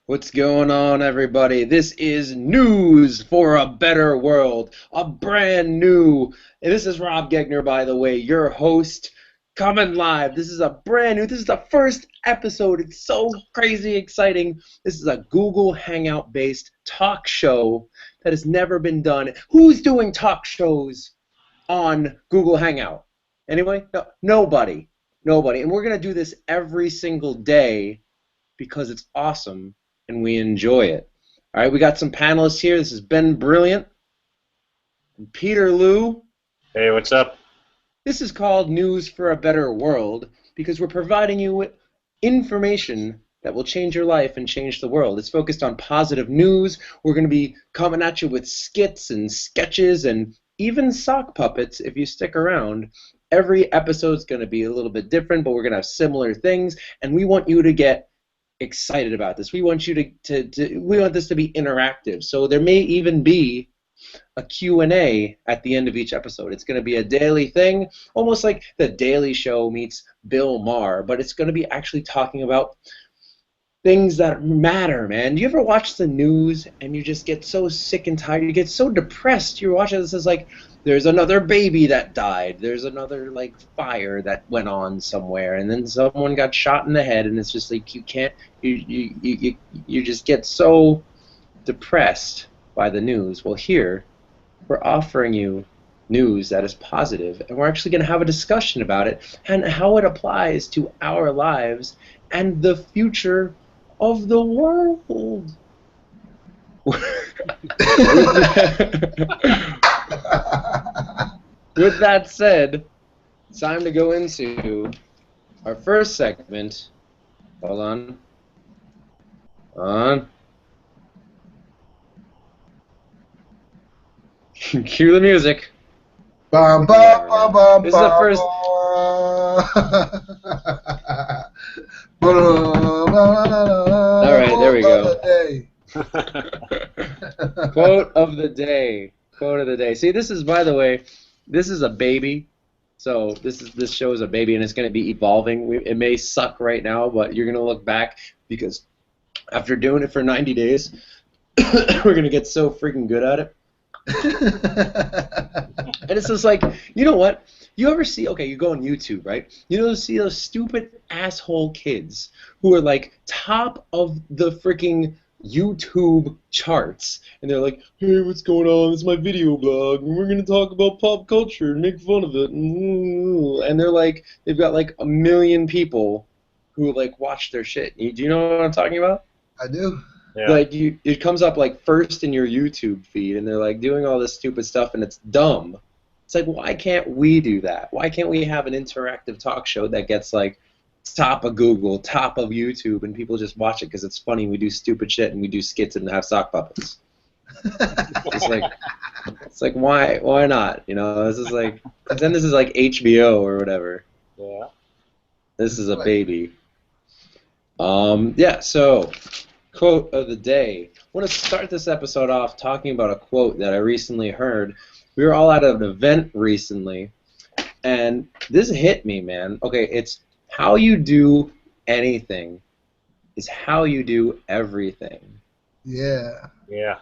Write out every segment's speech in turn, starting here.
What's going on, everybody? This is News for a Better World, a brand new, and this is Rob Gegner, by the way, your host, coming live. This is this is the first episode. It's so crazy exciting. This is a Google Hangout-based talk show that has never been done. Who's doing talk shows on Google Hangout? Anyway? No, nobody. Nobody. And we're going to do this every single day because it's awesome and we enjoy it. All right, we got some panelists here. This is Ben Brilliant and Peter Liu. Hey, what's up? This is called News for a Better World because we're providing you with information that will change your life and change the world. It's focused on positive news. We're going to be coming at you with skits and sketches and even sock puppets if you stick around. Every episode's going to be a little bit different, but we're going to have similar things, and we want you to get excited about this. We want you we want this to be interactive. So there may even be a Q&A at the end of each episode. It's going to be a daily thing, almost like The Daily Show meets Bill Maher, but it's going to be actually talking about things that matter, man. Do you ever watch the news and you just get so sick and tired? You get so depressed. You're watching this as like, there's another baby that died. There's another like fire that went on somewhere, and then someone got shot in the head, and it's just like you can't. You just get so depressed by the news. Well, here we're offering you news that is positive, and we're actually going to have a discussion about it and how it applies to our lives and the future of the world. With that said, it's time to go into our first segment. Hold on. Cue the music. Bum, bum, bum, bum, This is the first. All right, there we go. Quote of the day. Quote of the day. See, this is, by the way, this is a baby. So this show is a baby, and it's going to be evolving. It may suck right now, but you're going to look back because after doing it for 90 days, we're going to get so freaking good at it. And it's just like, you know what? You ever see, okay, you go on YouTube, right? You see those stupid asshole kids who are like top of the freaking YouTube charts, and they're like, hey, what's going on? This is my video blog, and we're going to talk about pop culture and make fun of it. And they're like, they've got like 1 million people who like watch their shit. Do you know what I'm talking about? I do. Yeah. Like, it comes up like first in your YouTube feed, and they're like doing all this stupid stuff, and it's dumb. It's like, why can't we do that? Why can't we have an interactive talk show that gets like top of Google, top of YouTube, and people just watch it because it's funny? We do stupid shit and we do skits and have sock puppets. It's like why not? You know, this is like, then this is like HBO or whatever. Yeah. This is a baby. Yeah. So, quote of the day. I want to start this episode off talking about a quote that I recently heard. We were all at an event recently, and this hit me, man. Okay, it's how you do anything is how you do everything. Yeah. Yeah.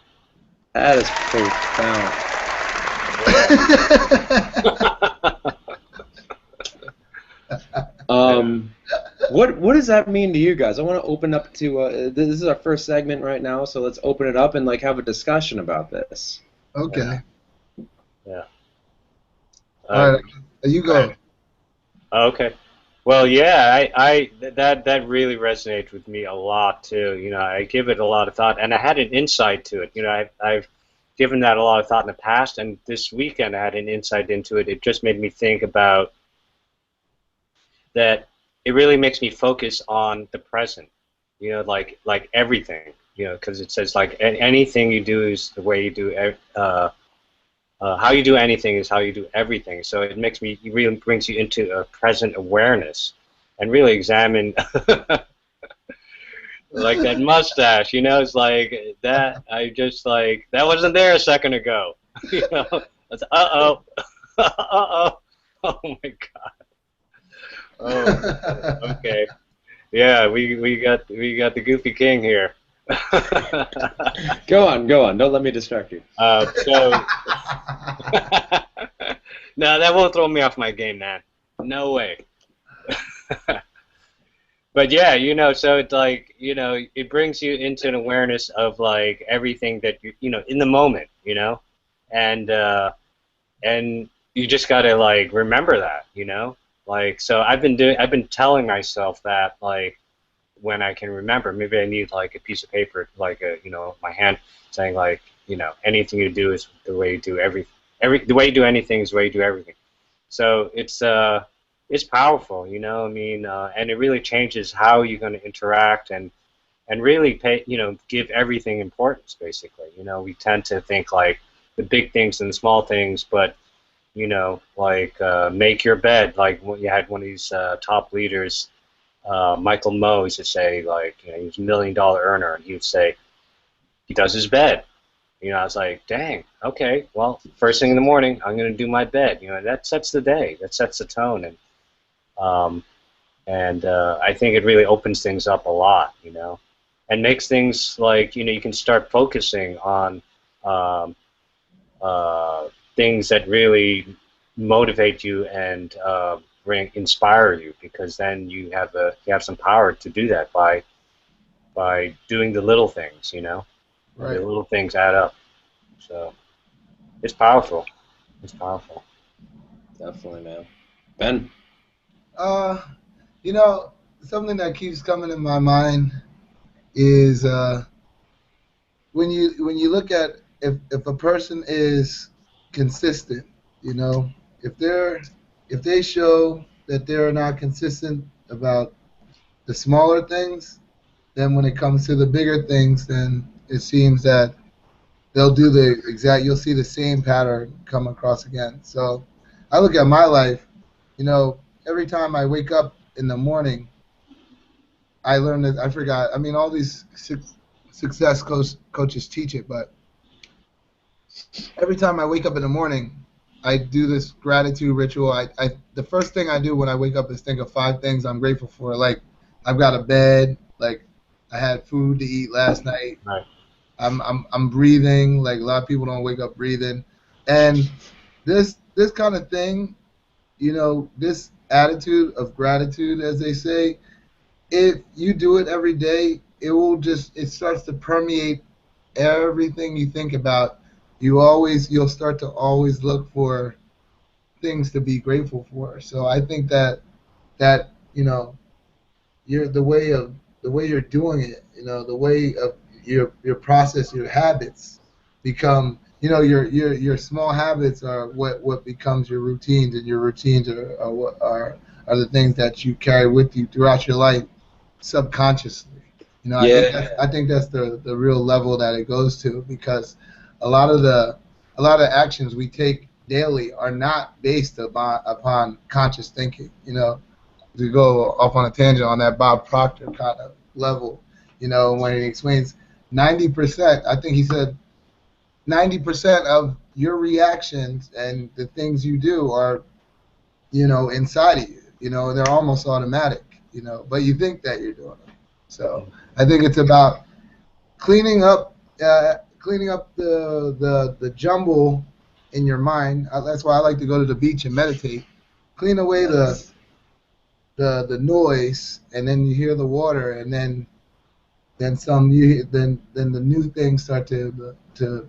That is profound. What does that mean to you guys? I want to open up to this is our first segment right now, so let's open it up and like have a discussion about this. Okay. Yeah. All right. You go. Okay. Well, yeah, that really resonates with me a lot too. You know, I give it a lot of thought, and I had an insight to it. You know, I've given that a lot of thought in the past, and this weekend I had an insight into it. It just made me think about that. It really makes me focus on the present. You know, like everything. You know, because it says like anything you do is the way you do. How you do anything is how you do everything. So it really brings you into a present awareness, and really examine, like that mustache. You know, it's like that. I just like that wasn't there a second ago. You know, it's oh, oh my God. Oh, okay. Yeah, we got the Goofy King here. Go on, go on. Don't let me distract you. So no, that won't throw me off my game, man. No way. But yeah, so it's like, it brings you into an awareness of like everything that you in the moment, and and you just gotta like remember that, like, so I've been telling myself that, like, when I can remember, maybe I need like a piece of paper, like my hand, saying like, anything you do is the way you do the way you do anything is the way you do everything. So it's powerful, I mean, and it really changes how you're going to interact and really give everything importance, basically. We tend to think like the big things and the small things, but like make your bed, like when you had one of these top leaders, Michael Moe, used to say, like, he was $1 million earner, and he would say he does his bed. I was like, dang, okay, well, first thing in the morning, I'm going to do my bed. That sets the day, that sets the tone, and I think it really opens things up a lot, and makes things like, you can start focusing on things that really motivate you and inspire you, because then you have some power to do that by doing the little things, Right. The little things add up. So it's powerful. It's powerful. Definitely, man. Ben? Uh, something that keeps coming in my mind is when you look at if a person is consistent, if they show that they're not consistent about the smaller things, then when it comes to the bigger things, then it seems that they'll do you'll see the same pattern come across again. So I look at my life, every time I wake up in the morning, I learned that I forgot. I mean, all these success coaches teach it, but every time I wake up in the morning, I do this gratitude ritual. The first thing I do when I wake up is think of 5 things I'm grateful for. Like, I've got a bed. Like, I had food to eat last night. Right. I'm breathing. Like, a lot of people don't wake up breathing. And this kind of thing, this attitude of gratitude, as they say, if you do it every day, it starts to permeate everything you think about. You'll start to always look for things to be grateful for. So I think that the way you're doing it, the way of your process, your habits become, your small habits are what becomes your routines, and your routines are what are the things that you carry with you throughout your life subconsciously. I think that's the real level that it goes to, because a lot of actions we take daily are not based upon conscious thinking. To go off on a tangent on that Bob Proctor kind of level, when he explains 90%, I think he said 90% of your reactions and the things you do are, inside of you. They're almost automatic. But you think that you're doing them. So I think it's about cleaning up the jumble in your mind. That's why I like to go to the beach and meditate. Clean away the noise, and then you hear the water, and then then the new things start to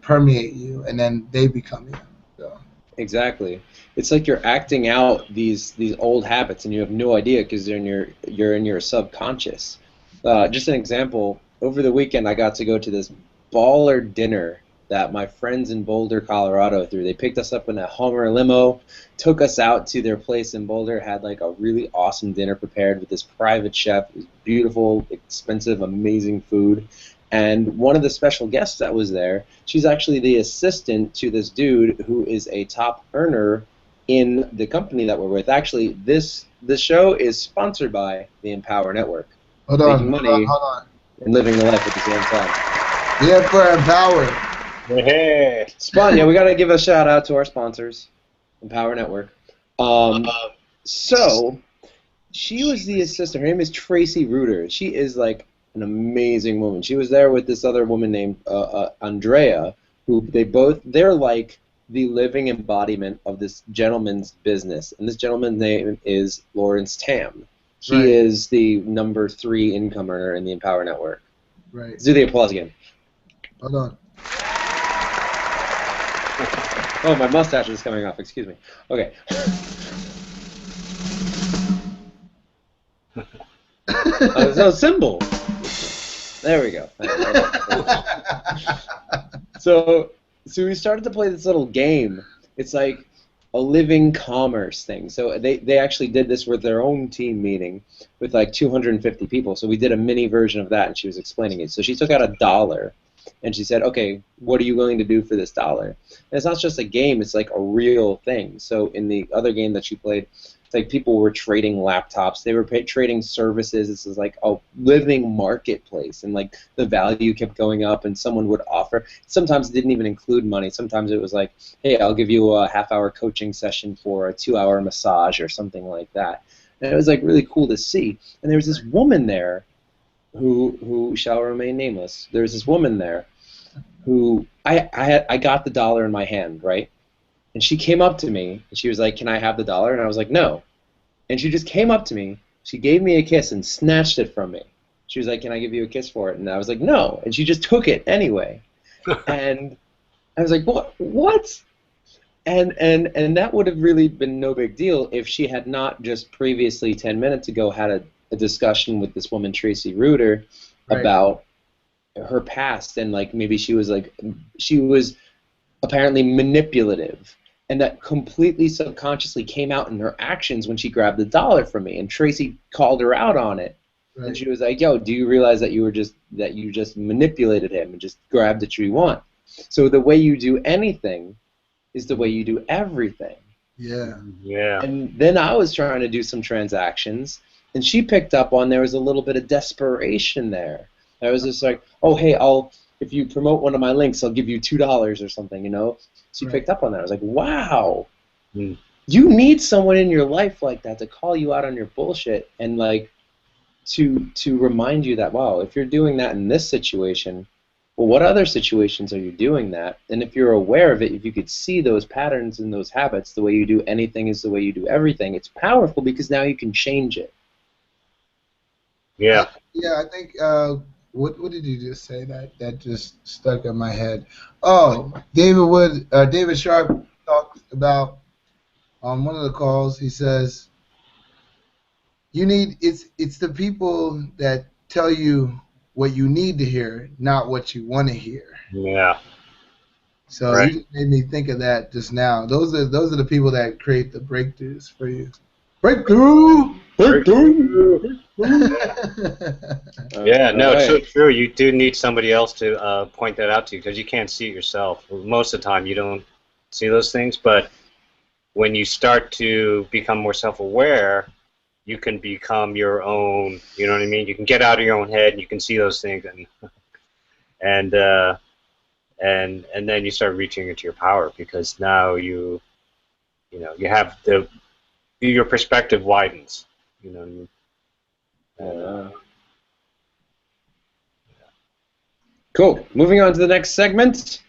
permeate you, and then they become you. So. Exactly. It's like you're acting out these old habits, and you have no idea because you're in your subconscious. Just an example. Over the weekend, I got to go to this baller dinner that my friends in Boulder, Colorado, threw. They picked us up in a Hummer limo, took us out to their place in Boulder, had like a really awesome dinner prepared with this private chef. It was beautiful, expensive, amazing food. And one of the special guests that was there, she's actually the assistant to this dude who is a top earner in the company that we're with. Actually, this show is sponsored by the Empower Network. Hold Making on, money hold on. and living the life at the same time. Yeah, for Empower. Hey. Yeah, we got to give a shout out to our sponsors, Empower Network. So, she was the assistant. Her name is Tracy Reuter. She is like an amazing woman. She was there with this other woman named Andrea, who they're like the living embodiment of this gentleman's business. And this gentleman's name is Lawrence Tam. He is the number 3 income earner in the Empower Network. Right. Let's do the applause again. Hold on. Oh, my mustache is coming off. Excuse me. Okay. No symbol. There we go. So we started to play this little game. It's like a living commerce thing. So they actually did this with their own team meeting with like 250 people. So we did a mini version of that, and she was explaining it. So she took out $1, and she said, okay, what are you willing to do for this $1? And it's not just a game, it's like a real thing. So in the other game that she played, it's like people were trading laptops, they were trading services. This is like a living marketplace, and like the value kept going up, and someone would offer. Sometimes it didn't even include money. Sometimes it was like, hey, I'll give you a half-hour coaching session for a 2-hour massage or something like that. And it was like really cool to see. And there was this woman there who shall remain nameless. There was this woman there who I got the $1 in my hand, right? And she came up to me, and she was like, can I have the $1? And I was like, no. And she just came up to me, she gave me a kiss and snatched it from me. She was like, can I give you a kiss for it? And I was like, no. And she just took it anyway. And I was like, what? And that would have really been no big deal if she had not just previously, 10 minutes ago, had a discussion with this woman, Tracy Reuter, about her past, and like maybe she was apparently manipulative. And that completely subconsciously came out in her actions when she grabbed the $1 from me. And Tracy called her out on it. Right. And she was like, yo, do you realize that you just manipulated him and just grabbed what you want? So the way you do anything is the way you do everything. Yeah. Yeah. And then I was trying to do some transactions, and she picked up on there was a little bit of desperation there. I was just like, oh, hey, if you promote one of my links, I'll give you $2 or something, you know? She picked up on that. I was like, wow, you need someone in your life like that to call you out on your bullshit, and like to remind you that, wow, if you're doing that in this situation, well, what other situations are you doing that? And if you're aware of it, if you could see those patterns and those habits, the way you do anything is the way you do everything, it's powerful because now you can change it. Yeah. Yeah, I think, what did you just say that just stuck in my head? Oh, David Sharp talked about on one of the calls, he says, it's the people that tell you what you need to hear, not what you want to hear. Yeah. So you just made me think of that just now. Those are the people that create the breakthroughs for you. Breakthrough! Breakthrough! Yeah, no, it's true. You do need somebody else to point that out to you, because you can't see it yourself. Most of the time you don't see those things, but when you start to become more self-aware, you can become your own, you know what I mean? You can get out of your own head and you can see those things, and then you start reaching into your power, because now you have your perspective widens, you know what I mean? Cool. Moving on to the next segment.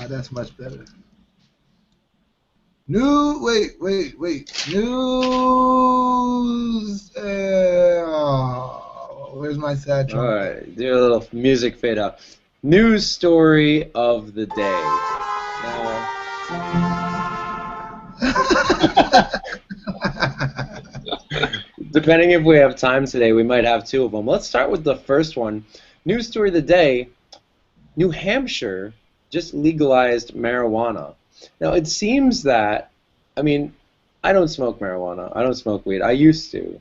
That's much better. Wait. News. Where's my sad trumpet? All right, do a little music fade out. News story of the day. Depending if we have time today, we might have 2 of them. Let's start with the first one. News story of the day. New Hampshire just legalized marijuana. Now, it seems that, I mean, I don't smoke marijuana. I don't smoke weed. I used to.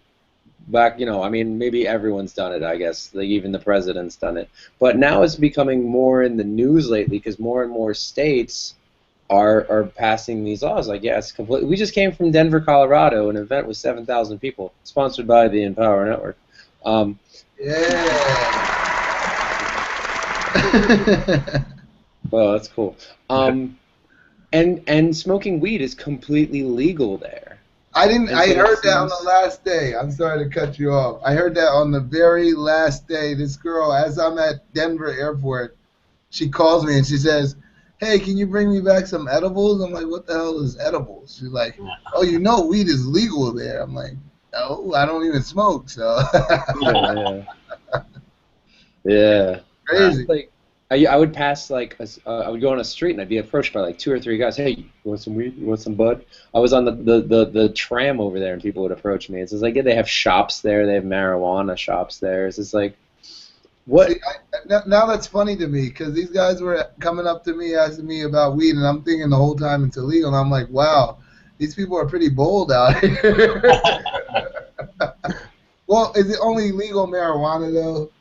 Back, I mean, maybe everyone's done it, I guess. Like, even the president's done it. But now it's becoming more in the news lately, because more and more states are passing these laws. Like, yeah, it's completely. We just came from Denver, Colorado, an event with 7,000 people, sponsored by the Empower Network. Yeah. Well, that's cool. And smoking weed is completely legal there. I didn't. I heard that on the Incidents. last day. I'm sorry to cut you off. I heard that on the very last day. This girl, as I'm at Denver Airport, she calls me and she says, "Hey, can you bring me back some edibles?" I'm like, "What the hell is edibles?" She's like, "Oh, you know, weed is legal there." I'm like, "No, I don't even smoke." So Yeah. Yeah. crazy. Like, I would pass like I would go on a street and I'd be approached by like 2 or 3 guys. Hey, you want some weed? You want some bud? I was on the tram over there and people would approach me. It's just like, yeah, they have shops there. They have marijuana shops there. It's just like, what? See, now that's funny to me because these guys were coming up to me asking me about weed, and I'm thinking the whole time it's illegal. And I'm like, wow, these people are pretty bold out here. Well, is it only legal marijuana though?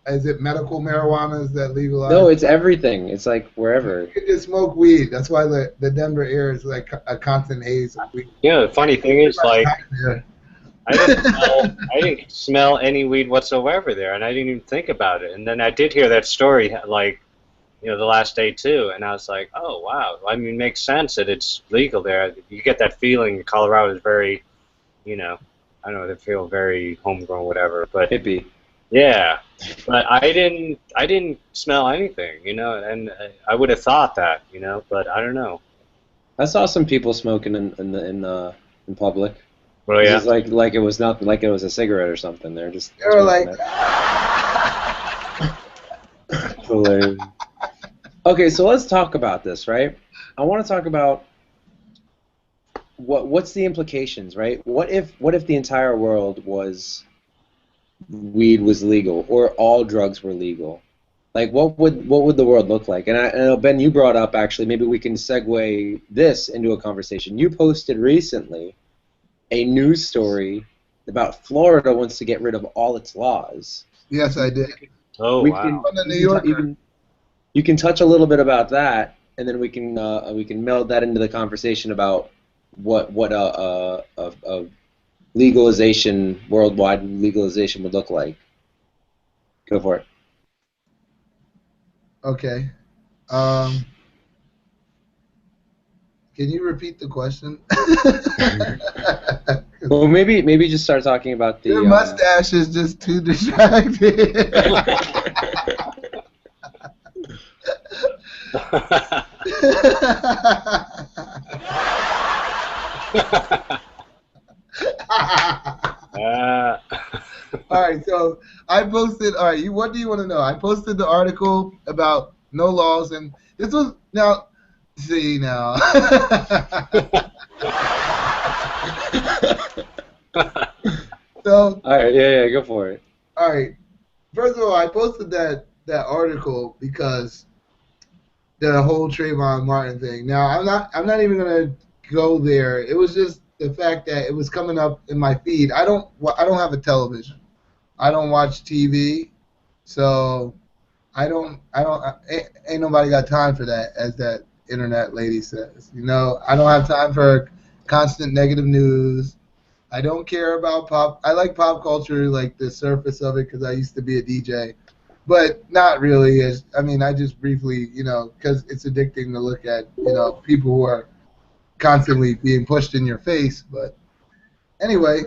Is it medical marijuana? Is that legalized? No, it's everything. It's like wherever. You can just smoke weed. That's why the Denver air is like a constant haze of weed. You know, the funny thing is, like, Yeah. I didn't smell any weed whatsoever there, and I didn't even think about it. And then I did hear that story, like, you know, the last day too, and I was like, oh wow. I mean, it makes sense that it's legal there. You get that feeling. Colorado is very, you know, I don't know, they feel very homegrown, whatever. But Hippie. yeah, but I didn't smell anything, you know, and I would have thought that, you know, but I don't know. I saw some people smoking in public. Well, It's yeah. just like it was nothing, like it was a cigarette or something. They're just They were like, hilarious. Okay, so let's talk about this, right? I want to talk about what's the implications, right? What if the entire world was weed was legal or all drugs were legal? Like what would the world look like? And I know, Ben, you brought up actually maybe we can segue this into a conversation. You posted recently a news story about Florida wants to get rid of all its laws. yes, I did. Oh, We wow. can- From the New you can- Yorker. you can touch a little bit about that, and then we can meld that into the conversation about what a legalization, worldwide legalization would look like. Go for it. Okay. Can you repeat the question? Well, maybe just start talking about the Your mustache is just too distracting. All right, so I posted. All right, what do you want to know? I posted the article about no laws, and this was now. See now. So all right, yeah, go for it. all right. First of all, I posted that article because the whole Trayvon Martin thing. Now I'm not even gonna go there. It was just the fact that it was coming up in my feed. I don't have a television. I don't watch TV, so ain't nobody got time for that, as that internet lady says. You know, I don't have time for constant negative news. I don't care about pop. I like pop culture, like the surface of it, because I used to be a DJ, but not really. I mean, I just briefly, you know, because it's addicting to look at, you know, people who are constantly being pushed in your face. But anyway,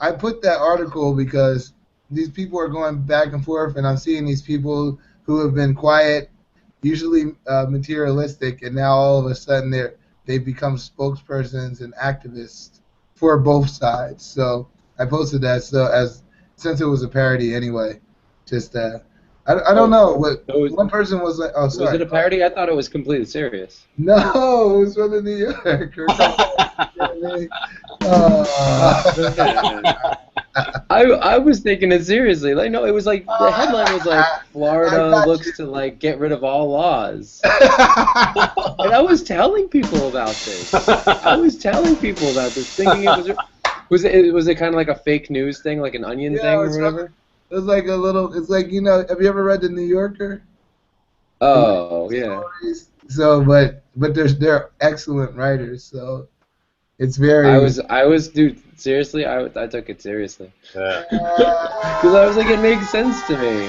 I put that article because these people are going back and forth, and I'm seeing these people who have been quiet, usually materialistic, and now all of a sudden they've become spokespersons and activists for both sides. So I posted that since it was a parody anyway. Just I don't know what one person was like. Oh, sorry. Was it a parody? I thought it was completely serious. No, it was from the New Yorker. I was taking it seriously. Like, no, it was like the headline was like Florida looks to like get rid of all laws. And I was telling people about this. Thinking it was it kind of like a fake news thing, like an Onion thing or whatever. It was like a little. It's like, you know. Have you ever read the New Yorker? Oh yeah. So, but they're excellent writers. So it's very. I was, dude. Seriously, I took it seriously. Yeah. Because I was like, it makes sense to me.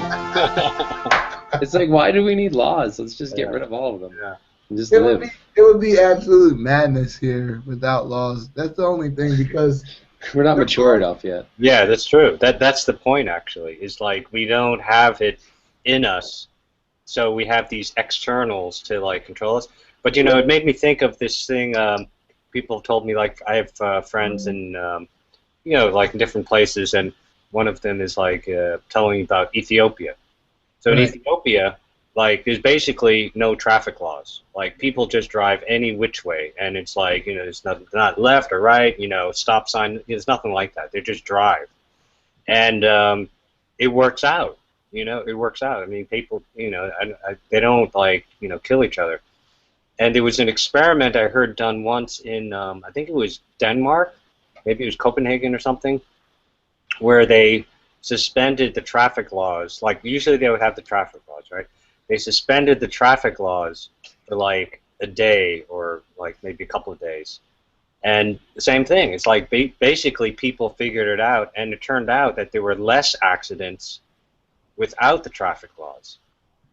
It's like, why do we need laws? Let's just get rid of all of them. Yeah. Just It would be live. it would be absolute madness here without laws. That's the only thing because We're not the mature laws, enough yet. Yeah, that's true. That's the point actually. Is like we don't have it in us, so we have these externals to like control us. But you know, it made me think of this thing. People have told me like I have friends in you know like in different places, and one of them is like telling me about Ethiopia. So in right? Ethiopia, like there's basically no traffic laws. Like people just drive any which way, and it's like you know there's not left or right. You know, stop sign. There's nothing like that. They just drive, and it works out. You know, it works out. I mean, people, you know, they don't like you know kill each other. And there was an experiment I heard done once in I think it was Denmark, maybe it was Copenhagen or something, where they suspended the traffic laws. Like usually they would have the traffic laws, right? They suspended the traffic laws for like a day or like maybe a couple of days. And the same thing. It's like basically people figured it out, and it turned out that there were less accidents without the traffic laws.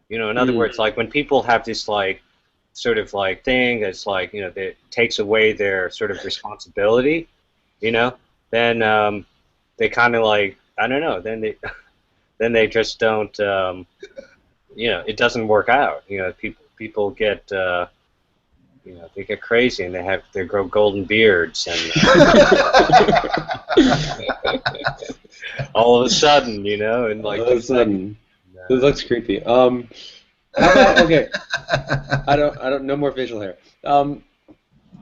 You know, in other words, like when people have this like sort of like thing that's like you know that takes away their sort of responsibility, you know, then they kind of like I don't know. Then they then they just don't. You know, it doesn't work out. You know, people get you know they get crazy and they grow golden beards and all of a sudden you know and like All of a sudden, uh, this looks creepy. How about, okay, I don't, no more facial hair.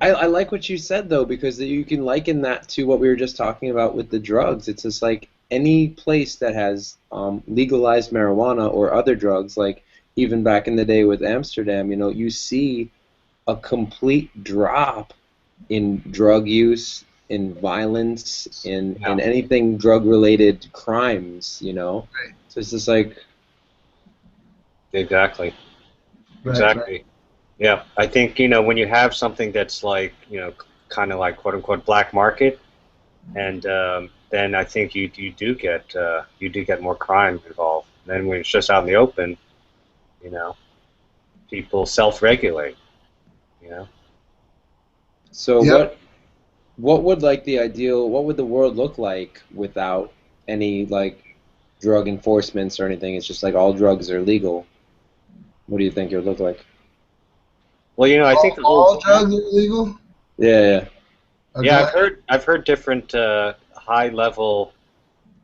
I like what you said though, because you can liken that to what we were just talking about with the drugs. It's just like any place that has legalized marijuana or other drugs, like even back in the day with Amsterdam, you know, you see a complete drop in drug use, in violence, in anything drug-related crimes, you know. Right. So it's just like, exactly. Right, Exactly. right. Yeah, I think you know when you have something that's like you know kind of like quote unquote black market, and then I think you do get more crime involved. Then when it's just out in the open, you know, people self-regulate. You know. so Yep. what would like the ideal, what would the world look like without any like drug enforcements or anything? It's just like all drugs are legal. What do you think it would look like? Well, you know, I think All, the whole all drugs are illegal. Yeah, yeah. yeah, Okay. I've heard different high-level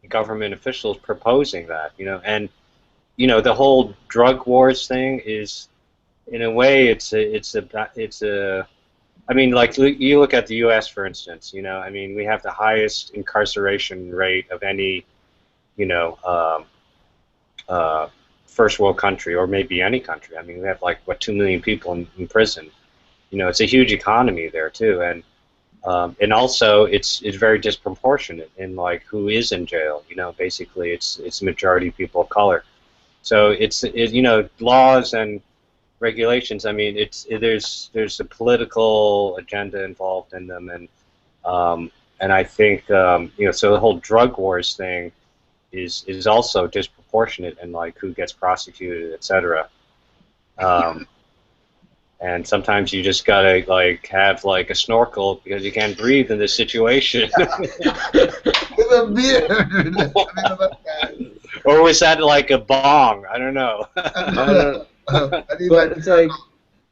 government officials proposing that. You know, and you know the whole drug wars thing is in a way it's a I mean, like you look at the U.S. for instance. You know, I mean, we have the highest incarceration rate of any, you know, uh, first world country or maybe any country. I mean, we have like what 2 million people in prison. You know, it's a huge economy there too, and also it's very disproportionate in like who is in jail. You know, basically it's majority people of color. So you know laws and regulations. I mean, there's a political agenda involved in them, and I think you know, so the whole drug wars thing is also disproportionate in like who gets prosecuted, etc. Um, and sometimes you just gotta like have like a snorkel because you can't breathe in this situation. With a beard. I mean, look, Or was that like a bong? I don't know. I don't know. I need my But it's like,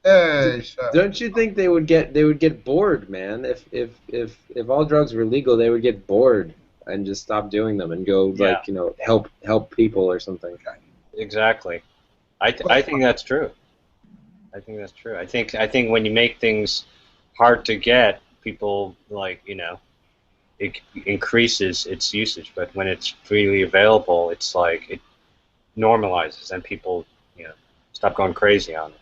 Hey, shut up. don't you think they would get bored, man? If all drugs were legal, they would get bored and just stop doing them and go Yeah, like, you know, help people or something. exactly. I think that's true. I think that's true. I think when you make things hard to get, people like you know it increases its usage. But when it's freely available, it's like it normalizes and people you know stop going crazy on it.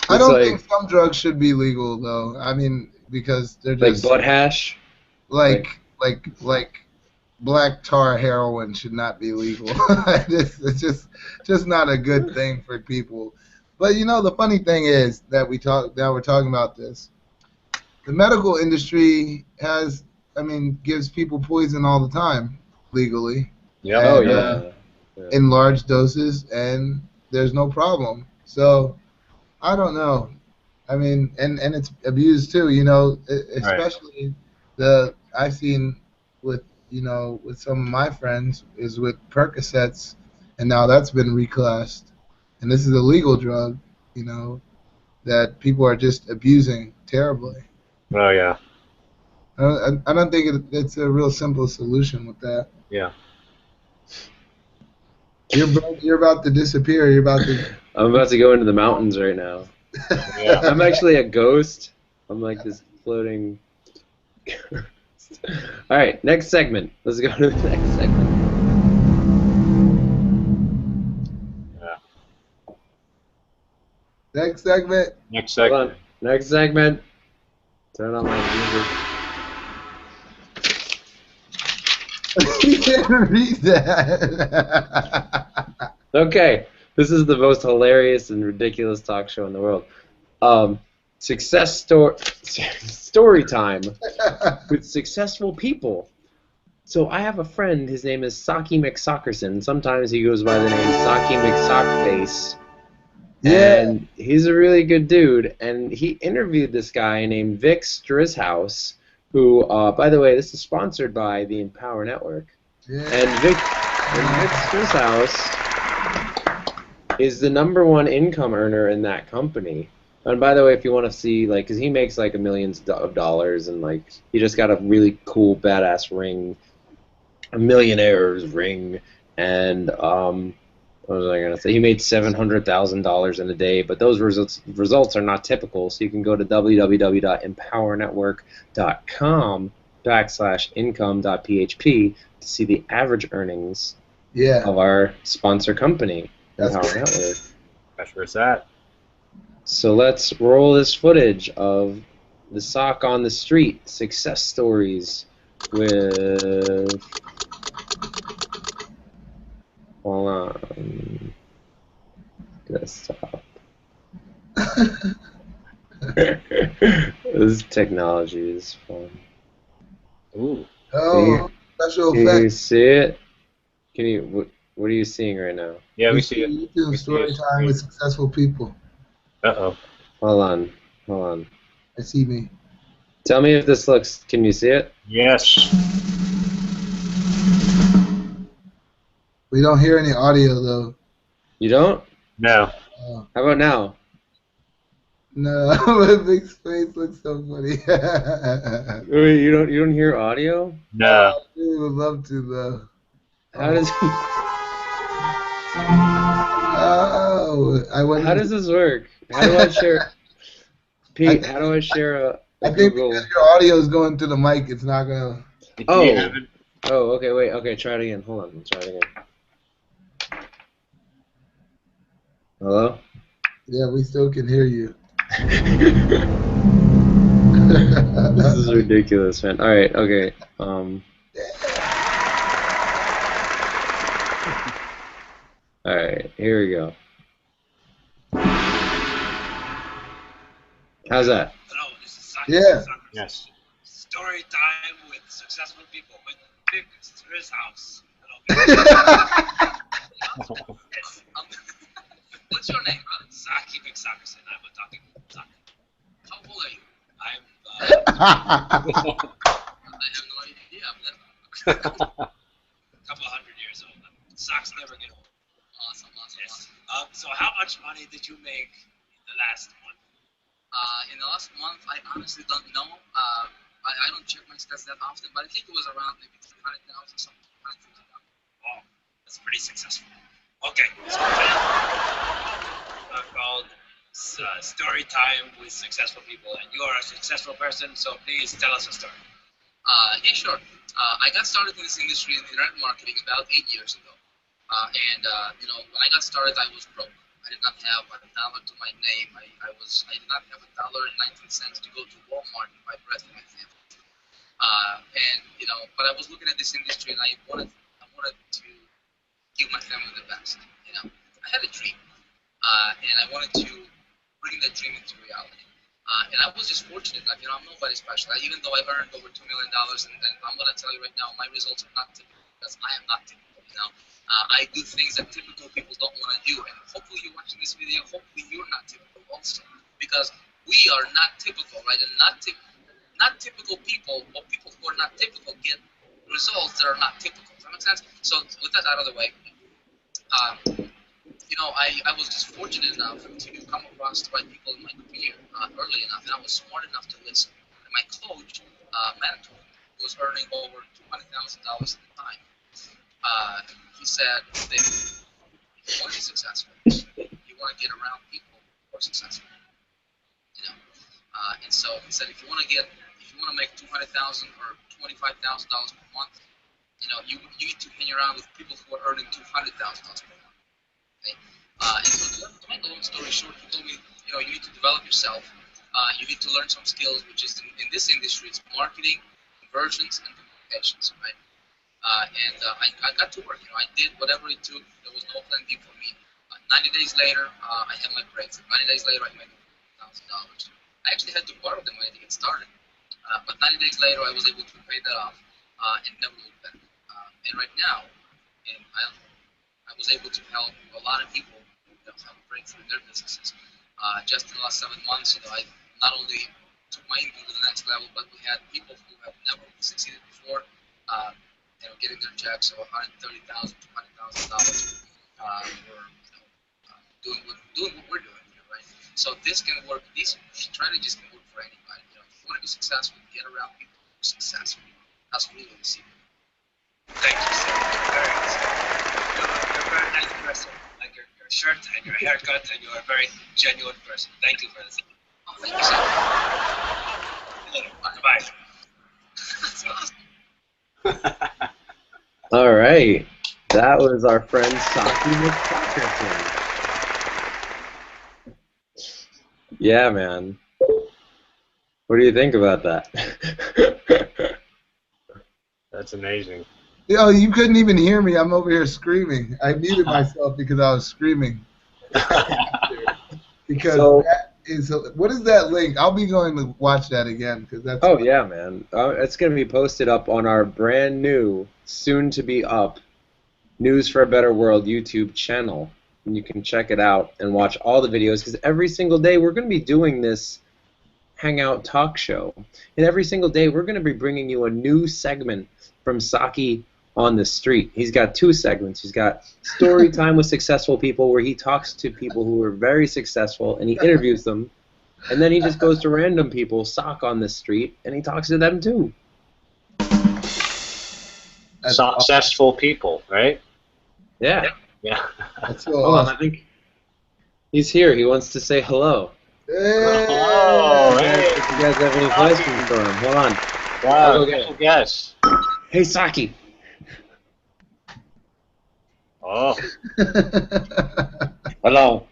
I It's don't think like some drugs should be legal though. I mean, because they're like just butt hash. like black tar heroin should not be legal. It's just not a good thing for people. But you know, the funny thing is that we're talking about this. The medical industry has, I mean, gives people poison all the time legally Yep. Oh and Yep. yeah. Yeah. in large doses, and there's no problem. So I don't know. I mean, and it's abused too. You know, Right. especially I've seen with with some of my friends is with Percocets, and now that's been reclassed, and this is a legal drug. You know that people are just abusing terribly. Oh yeah. I don't think it's a real simple solution with that. Yeah. You're about to disappear. You're about to. I'm about to go into the mountains right now. Yeah. I'm actually a ghost. I'm like this floating ghost. All right, next segment. Let's go to the next segment. Yeah. Next segment. Next Hold segment. on. Next segment. Turn on my music. You can't read that. Okay, this is the most hilarious and ridiculous talk show in the world. Story time with successful people. So I have a friend. His name is Saki McSockerson. Sometimes he goes by the name Saki McSockface. Yeah. And he's a really good dude. And he interviewed this guy named Vic Strizhouse, who, by the way, this is sponsored by the Empower Network. Yeah. And Vic Strizhouse is the #1 income earner in that company. And by the way, if you want to see, like, because he makes like millions of dollars, and like he just got a really cool, badass ring, a millionaire's ring, and what was I gonna say? He made $700,000 in a day, but those results are not typical. So you can go to www.empowernetwork.com/income.php to see the average earnings of our sponsor company, Empower Network. That's where it's at. So let's roll this footage of the sock on the street success stories with. Hold on. Desktop. This technology is fun. Ooh. Oh, special Can you effects. see it? Can you? What are you seeing right now? Yeah, we see it. YouTube We see story it. time with successful people. Uh-oh. Hold on. I see me. Tell me if this looks. Can you see it? Yes. We don't hear any audio though. You don't? No. How about now? No, my big face looks so funny. Wait, you don't hear audio? No. I really would love to though. How does Oh, I went. How does this work? How do I share? Pete, how do I share a I think Google? because your audio is going through the mic, it's not gonna. Oh. You have it? Oh, okay, wait, okay, try it again. Hold on, let's try it again. Hello? Yeah, we still can hear you. This is ridiculous, man. All right, okay. All right, here we go. How's that? Hello, this is Saki. Yeah. Yes. Story time with successful people with Big Strizhouse. Hello. Yes. What's your name, brother? Saki McSockerson. I'm talking Saki. How old are you? I'm. I have no idea. I'm a couple hundred years old. Socks never get old. Awesome. Yes. So how much money did you make in the last month? In the last month, I honestly don't know. I don't check my stats that often, but I think it was around maybe 300,000 something. Oh, that's pretty successful. Okay, so called Story Time with Successful People, and you are a successful person, so please tell us a story. Yeah, sure. I got started in this industry in internet marketing about 8 years ago. When I got started, I was broke. I did not have $1 to my name. I did not have $1.19 to go to Walmart and buy bread for my family. But I was looking at this industry, and I wanted to give my family the best. I had a dream, and I wanted to bring that dream into reality. And I was just fortunate enough. I'm nobody special. Even though I earned over $2 million, and I'm going to tell you right now, my results are not typical because I am not typical. I do things that typical people don't want to do, and hopefully you're watching this video. Hopefully you're not typical also, because we are not typical, right? And not typical people, or people who are not typical, get results that are not typical. Does that make sense? So with that out of the way, I was just fortunate enough to come across the right people in my career early enough, and I was smart enough to listen. And my coach, mentor, was earning over $200,000 at the time. He said, if you want to be successful, you want to get around people who are successful. And so he said, if you want to make $200,000 or $25,000 per month, you need to hang around with people who are earning $200,000 per month. Okay? And so to make a long story short, he told me, you need to develop yourself. You need to learn some skills, which is in this industry, it's marketing, conversions, and communications, right? I got to work. I did whatever it took. There was no plan B for me. 90 days later, I had my breakthrough. 90 days later, I made $1,000. I actually had to borrow the money to get started. But 90 days later, I was able to pay that off and never look back. And right now, I was able to help a lot of people have a breakthrough in their businesses. Just in the last 7 months, I not only took my income to the next level, but we had people who have never succeeded before, getting their checks of $130,000, $200,000 for doing what we're doing here, right? So this can work. These strategies can work for anybody. If you want to be successful, get around people who are successful. That's really the secret. Thank you, sir. Very nice. You're a very nice person. Like your shirt and your haircut, and you're a very genuine person. Thank you for this. Oh, thank you, sir. Bye. That's awesome. All right. That was our friend Saki McCrackerton. Yeah, man. What do you think about that? That's amazing. You couldn't even hear me. I'm over here screaming. I muted myself because I was screaming. Because that is, what is that link? I'll be going to watch that again because that's. Oh yeah, man. It's going to be posted up on our brand new, soon to be up, News for a Better World YouTube channel, and you can check it out and watch all the videos because every single day we're going to be doing this hangout talk show, and every single day we're going to be bringing you a new segment from Saki on the street. He's got 2 segments. He's got Story Time with Successful People, where he talks to people who are very successful and he interviews them, and then he just goes to random people, sock on the street, and he talks to them too. Successful people, right? Yeah. Yeah. That's so Hold on, awesome. I think he's here. He wants to say hello. Hey! Oh, hey. If you guys have any questions for him, hold on. Wow, Okay. yes. Hey, Saki. Oh. Hello.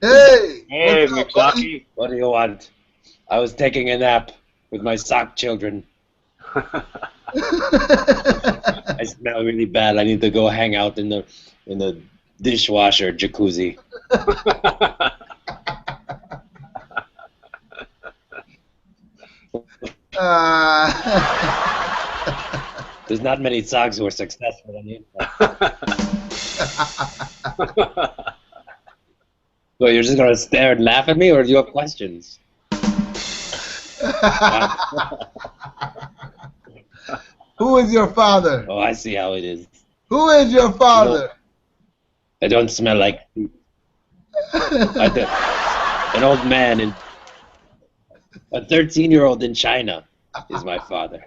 Hey! Hey, What's up, buddy? McDucky. What do you want? I was taking a nap with my sock children. I smell really bad. I need to go hang out in the dishwasher jacuzzi. There's not many socks who are successful on the internet. So you're just gonna stare and laugh at me, or do you have questions? Who is your father? Oh, I see how it is. Who is your father? I don't smell like an old man and a 13-year-old in China is my father.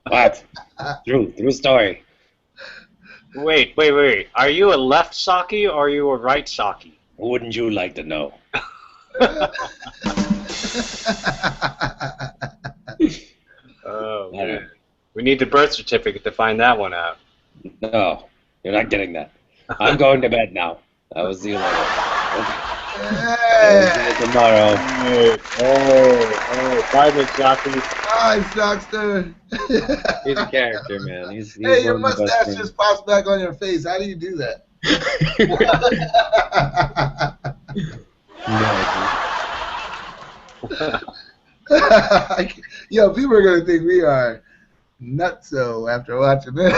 What? True story. Wait. Are you a left Saki or are you a right Saki? Wouldn't you like to know? Oh, man. We need the birth certificate to find that one out. No, you're not getting that. I'm going to bed now. I will see you later. Hey! See you tomorrow. Oh, bye, McDucky. Hi, Sockster. He's a character, man. He's Hey, your one of the best mustache things. just pops back on your face. How do you do that? Yo, people are gonna think we are nutso after watching this.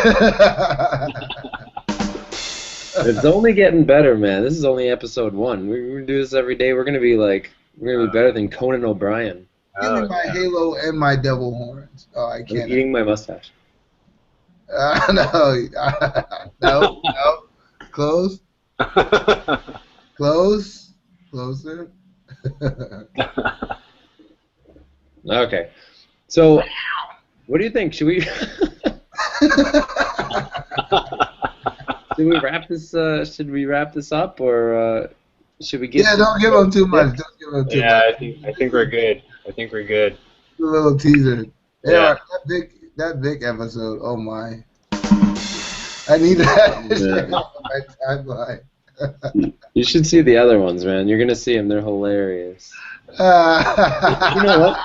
It's only getting better, man. This is only episode 1. We're gonna do this every day. We're gonna be better than Conan O'Brien. Give me my halo and my devil horns. Oh, I I'm can't. eating my mustache. No. No. Close. Close. Closer. Okay. So, what do you think? Should we wrap this? Should we wrap this up, or should we get? Yeah, don't give them too much. Don't give them too much. Yeah, I think we're good. I think we're good. A little teaser. Yeah. That big episode. Oh my! I need that Yeah. on my timeline. You should see the other ones, man. You're gonna see them. They're hilarious. You know what?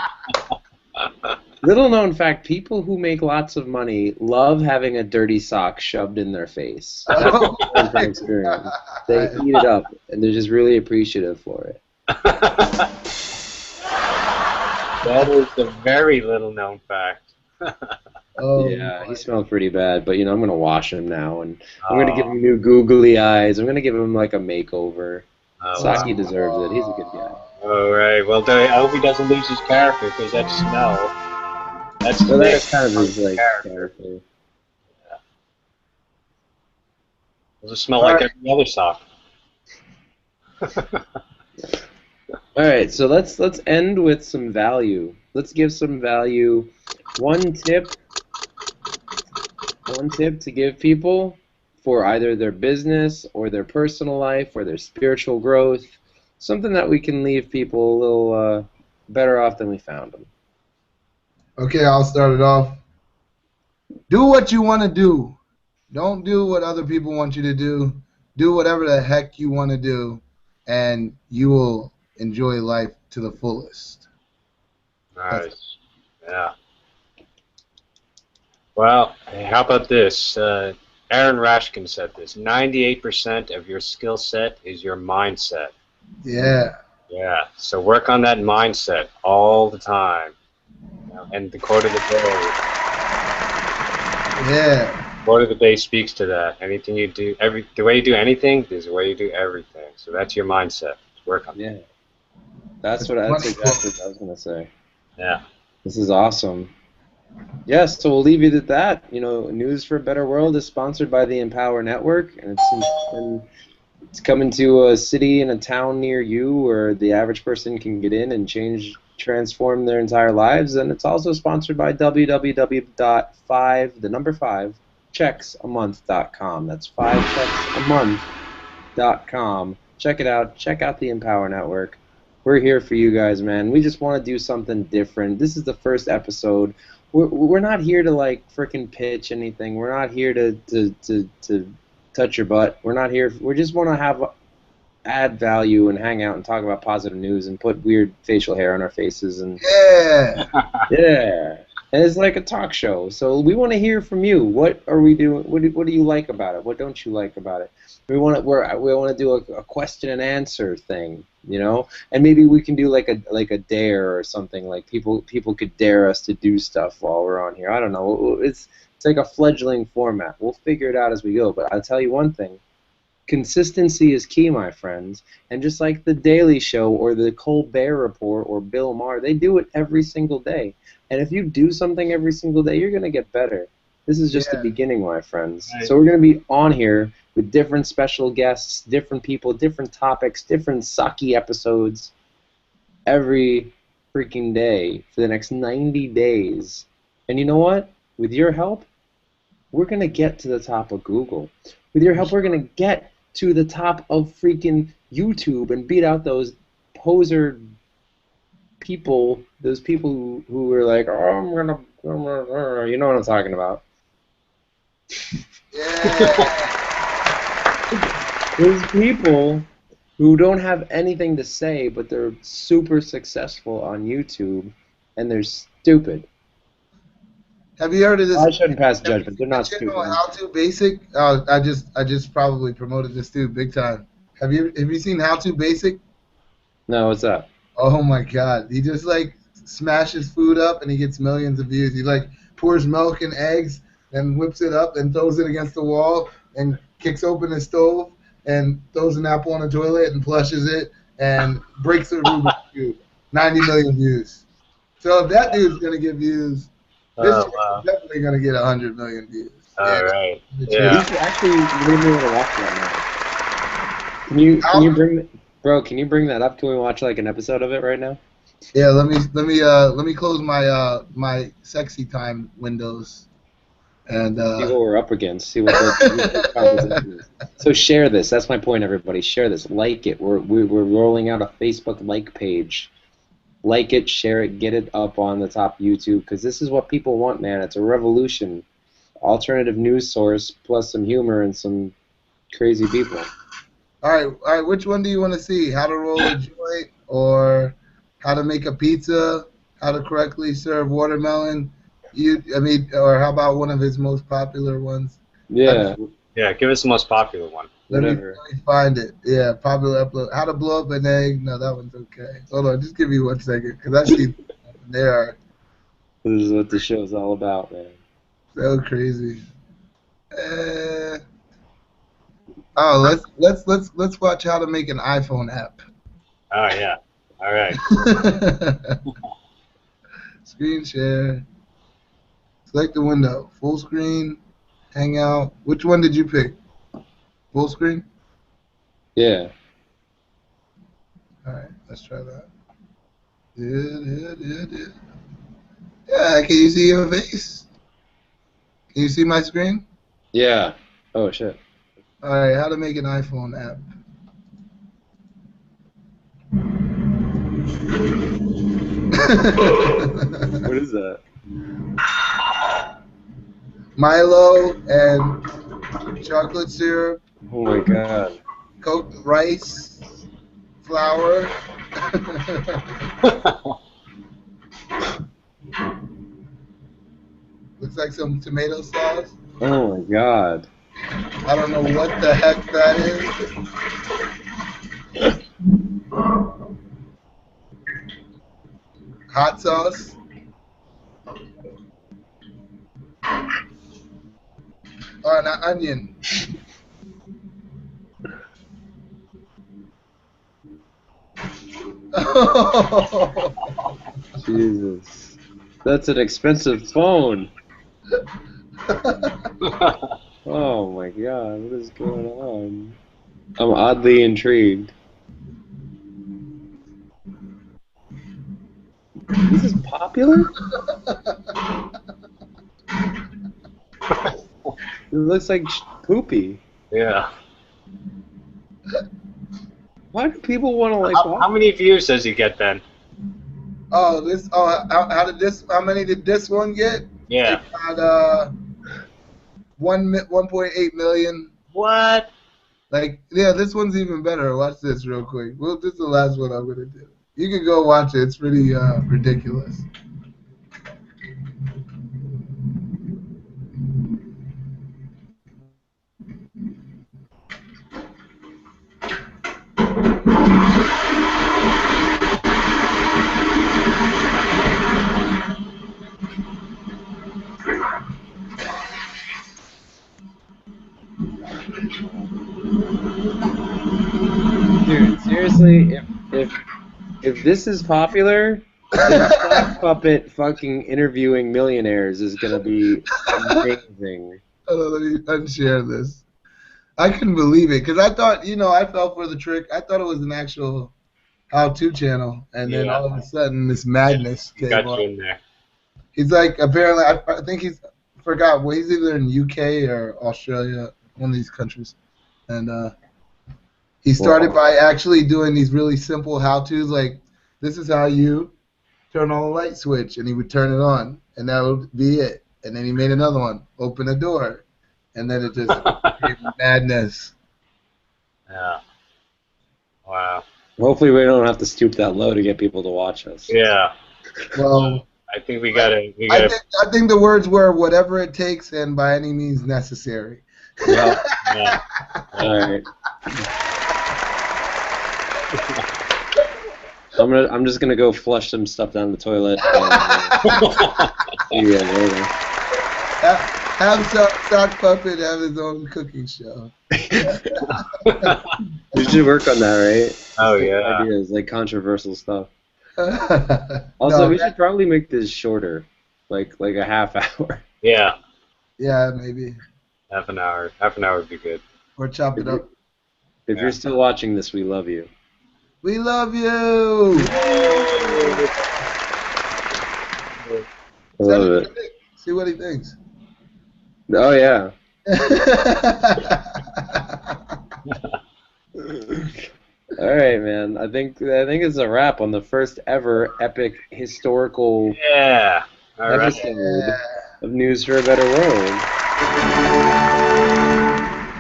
Little known fact: people who make lots of money love having a dirty sock shoved in their face. That's Oh my experience. They eat it up, and they're just really appreciative for it. That is a very little known fact. Oh, Yeah, he smelled pretty bad, but I'm gonna wash him now, and I'm gonna give him new googly eyes. I'm gonna give him like a makeover. Saki deserves it. He's a good guy. All right. Well, I hope he doesn't lose his character because that smell. So that's kind of his character. Does it smell like every other sock? All right, so let's end with some value. Let's give some value. One tip to give people for either their business or their personal life or their spiritual growth. Something that we can leave people a little better off than we found them. Okay, I'll start it off. Do what you want to do. Don't do what other people want you to do. Do whatever the heck you want to do, and you will enjoy life to the fullest. Nice. Yeah. Well, how about this? Aaron Rashkin said this. 98% of your skill set is your mindset. Yeah. Yeah. So work on that mindset all the time. And the quote of the day. Yeah. Quote of the day speaks to that. Anything you do, the way you do anything is the way you do everything. So that's your mindset. Work on it. Yeah. That's exactly what I was gonna say. Yeah. This is awesome. Yes, so we'll leave you at that. News for a Better World is sponsored by the Empower Network, and it's coming to a city and a town near you where the average person can get in and transform their entire lives. And it's also sponsored by www.5checksamonth.com. That's 5checksamonth.com. Check it out. Check out the Empower Network. We're here for you guys, man. We just want to do something different. This is the first episode. We're not here to frickin' pitch anything. We're not here to touch your butt. We're not here. We just want to add value and hang out and talk about positive news and put weird facial hair on our faces and yeah. And it's like a talk show. So we want to hear from you. What are we doing? What do you like about it? What don't you like about it? We want to do a question and answer thing, and maybe we can do like a dare or something. Like people could dare us to do stuff while we're on here. I don't know. It's like a fledgling format. We'll figure it out as we go. But I'll tell you one thing. Consistency is key, my friends. And just like The Daily Show or the Colbert Report or Bill Maher, they do it every single day. And if you do something every single day, you're going to get better. This is just the beginning, my friends. Right. So we're going to be on here with different special guests, different people, different topics, different sucky episodes every freaking day for the next 90 days. And you know what? With your help, we're going to get to the top of Google. With your help, we're going to get to the top of freaking YouTube and beat out those poser people, those people who are like, oh, you know what I'm talking about. Yeah. Those people who don't have anything to say, but they're super successful on YouTube, and they're stupid. Have you heard of this? I shouldn't pass judgment. They're not stupid. How to Basic? I just probably promoted this dude big time. Have you seen How to Basic? No, what's up? Oh my God! He just smashes food up and he gets millions of views. He pours milk and eggs and whips it up and throws it against the wall and kicks open the stove and throws an apple on the toilet and flushes it and breaks the Rubik's Cube. 90 million views. So if that dude's going to get views, this Oh, chick wow. is definitely going to get 100 million views. All right. You Yeah. should actually really want to watch that now. Can you bring, bro? Can you bring that up? Can we watch like an episode of it right now? Yeah, let me close my my sexy time windows and See what we're up against. See what the competition is. So share this. That's my point, everybody. Share this. Like it. We're rolling out a Facebook like page. Like it, share it, get it up on the top YouTube, because this is what people want, man. It's a revolution. Alternative news source plus some humor and some crazy people. All right. Which one do you want to see? How to roll a joint, or how to make a pizza? How to correctly serve watermelon? Or how about one of his most popular ones? Yeah. Yeah, give us the most popular one. Let me Whatever. find it. Yeah, popular upload. How to blow up an egg? No, that one's okay. Hold on, just give me 1 second, because I see they are This is what the show's all about, man. so crazy. Let's watch how to make an iPhone app. Oh, yeah. All right. Screen share. Select the window. Full screen. Hangout. Which one did you pick? Full screen? Yeah. Alright, let's try that. Yeah, can you see your face? Can you see my screen? Yeah. Oh, shit. Alright, how to make an iPhone app. What is that? Milo and chocolate syrup, Oh my god. cooked rice, flour. Looks like some tomato sauce. Oh my god. I don't know what the heck that is. Hot sauce. Oh, and an onion. Jesus. That's an expensive phone. Oh my god, what is going on? I'm oddly intrigued. This is popular? It looks like poopy. Yeah. Why do people want to like How many views does he get then? Oh, this. Oh, how many did this one get? Yeah. It got 1.8 million. What? Like, yeah, this one's even better. Watch this real quick. Well, this is the last one I'm gonna do. You can go watch it. It's pretty ridiculous. Dude, seriously, if this is popular, then Sock Puppet fucking interviewing millionaires is gonna be amazing. Hold on, let me unshare this. I couldn't believe it because I thought, I fell for the trick. I thought it was an actual how-to channel, and then all of a sudden this madness came Got up. you in there. He's like, apparently, I think forgot. Well, he's either in UK or Australia, one of these countries, and he started by actually doing these really simple how-tos, like this is how you turn on a light switch, and he would turn it on, and that would be it. And then he made another one, open a door, and then it just became madness. Yeah. Wow. Hopefully we don't have to stoop that low to get people to watch us. Yeah. Well, I think we gotta. I think the words were whatever it takes and by any means necessary. Yeah. Yeah. Alright. I'm just gonna go flush some stuff down the toilet. And, see you guys later. Have Sock Puppet have his own cooking show. We should work on that, right? Oh, Just yeah. Ideas like controversial stuff. Also, Also, we should probably make this shorter, like a half hour. Yeah, yeah, maybe. half an hour. Half an hour would be good. Or chop it up. If Yeah. you're still watching this, we love you. We love you. I love it. See what he thinks. Oh yeah. All right, man. I think it's a wrap on the first ever epic historical Yeah. All right. episode of News for a Better World.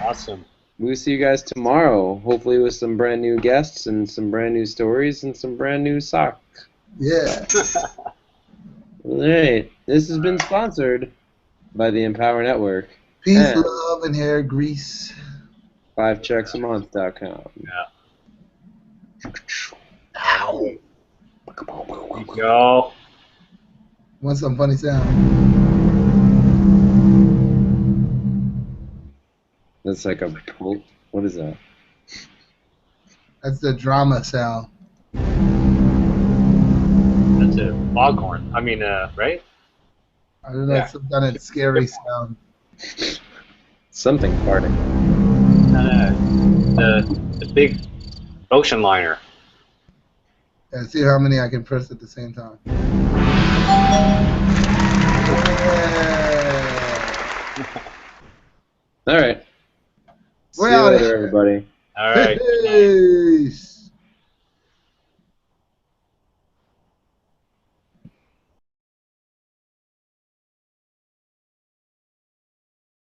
Awesome. We'll see you guys tomorrow, hopefully with some brand new guests and some brand new stories and some brand new sock. Yeah. All right. This has been sponsored by the Empower Network. Peace, And love, and hair grease. 5checksammonth.com. Yeah. Ow. Yo. Want some funny sound? That's like a what is that? That's the drama sound. That's a foghorn. I mean, right? I don't know, Yeah. it's some kind of scary sound. Something farting. The big ocean liner. And see how many I can press at the same time. Yeah. All right. We're See you out of later, here. everybody. All right. Peace.